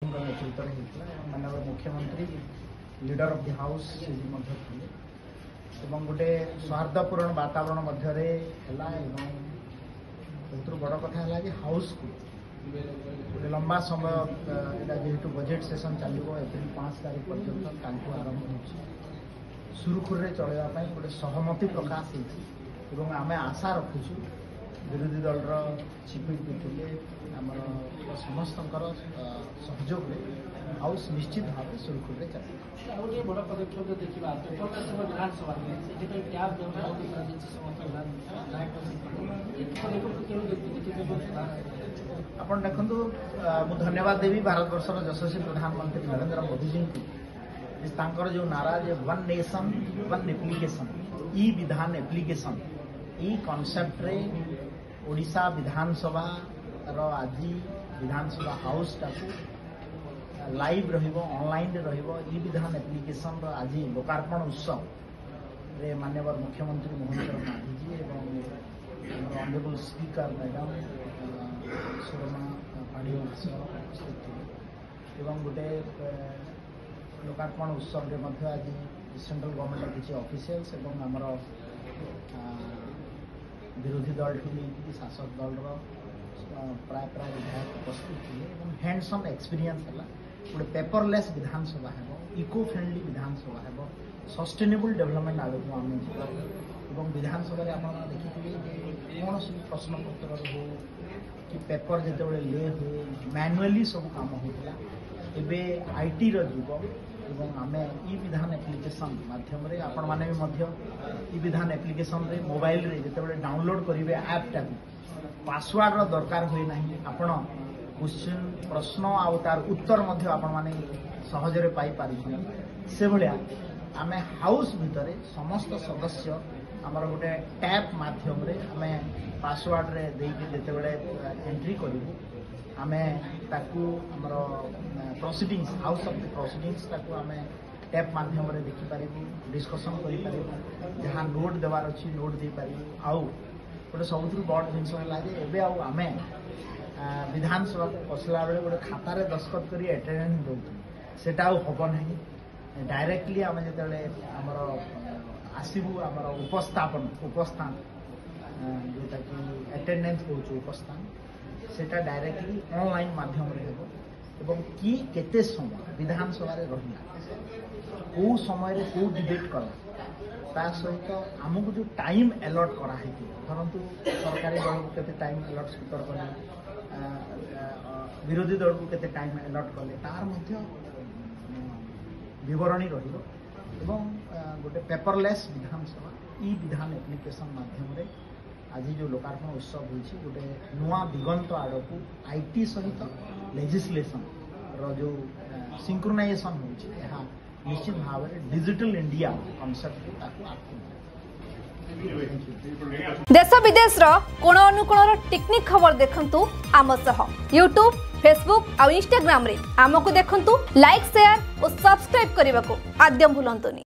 नेतृत्व माननीय मुख्यमंत्री लीडर ऑफ द हाउस गोटे सौहार्दपूर्ण वातावरण बड़ कथा है कि हाउस को गोटे लंबा समय जेहेतु बजेट सेशन चलो एप्रिल 5 तारीख पर्यटन आरंभ हो सुरुखुर चलवाई गोटे सहमति प्रकाश हो आम आशा रखुचु विरोधी दल चीफ व्हिप थे आम समस्त सहयोग हाउस निश्चित भाव सुरुखुर चल बड़ पदक्षेप देखा विधानसभा आप देखु मुझे धन्यवाद देवी भारत वर्षर यशस्वी प्रधानमंत्री नरेंद्र मोदी जी को जो नारा वन नेशन वन एप्लिकेशन ई विधान एप्लिकेशन ई कॉन्सेप्ट रे ओडिशा विधानसभा आज विधानसभा हाउस टाकू लाइव ऑनलाइन ई विधान एप्लिकेशन आज लोकार्पण उत्सव रे माननीय मुख्यमंत्री मोहन मांझी जी और ऑनरेबल स्पीकर मैडम सुरमा पाढ़ी उपस्थित थे गोटे लोकार्पण उत्सव आज सेंट्रल गवर्नमेंट किसी ऑफिशियल्स आमर विरोधी दल ठू शासक दल प्राय विधायक उपस्थित थे हैंड्स ऑन एक्सपीरियंस है गोटे पेपरलेस विधानसभा है इको फ्रेंडली विधानसभा है सस्टेनेबल डेवलपमेंट आड़ को आम विधानसभा आप देखिए कौन सब प्रश्न पत्र हो कि पेपर जो ले हुए मैनुअली सब कम होता एबे आईटी जुग आम ई विधान एप्लिकेशन माध्यम आपण मैंने ई विधान एप्लिकेशन रे मोबाइल रे जिते डाउनलोड करेंगे ऐप टाक पासवर्ड दरकार हुए ना आपण क्वेश्चन प्रश्न आउ तार उत्तर आपण सहजरे पाई पारि से भाया आम हाउस भितर समस्त सदस्य आमर गोटे टैप माध्यम रे आम पासवर्ड रे देते एंट्री करूँ आम आमर proceedings house of the proceedings आम टैप माध्यम रे देखिपर डिस्कसन कर जहाँ नोट देवार अच्छी नोट दे पार आउ गोटे सब बड़ जिन आम विधानसभा को पसला बेले गोटे खातार दस्खत कर एटेंडेंस दूटा हम ना डायरेक्टली आम जो आमर आसबू आमर उपस्थान जोटा कि एटेंडेंस हो उपस्थान सेटा डायरेक्टली ऑनलाइन माध्यम एवं कि केते समय विधानसभा रहा कौ समय कौ डिबेट कला सहित आमको जो टाइम अलॉट कराई धरतु सरकारी दल को केते टाइम अलॉट स्पीकर कले विरोधी दल को केते टाइम अलॉट कले तार मध्य विवरणी एवं गोटे पेपरलेस विधानसभा ई विधान एप्लिकेशन माध्यम आज जो लोकार्पण उत्सव होती गोटे नुआ दिगंत आड़ को आईटी सहित लेजिस्लेशन जो सिंक्रोनाइजेशन हो निश्चित भाव में डिजिटल इंडिया कॉन्सेप्ट देश विदेश कोण अनुकोण टेक्निक खबर देखंतु आम सह यूट्यूब फेसबुक और इंस्टाग्राम रे आमको देखंतु लाइक शेयर और सब्सक्राइब करने को आद्यम भूलंतुनी।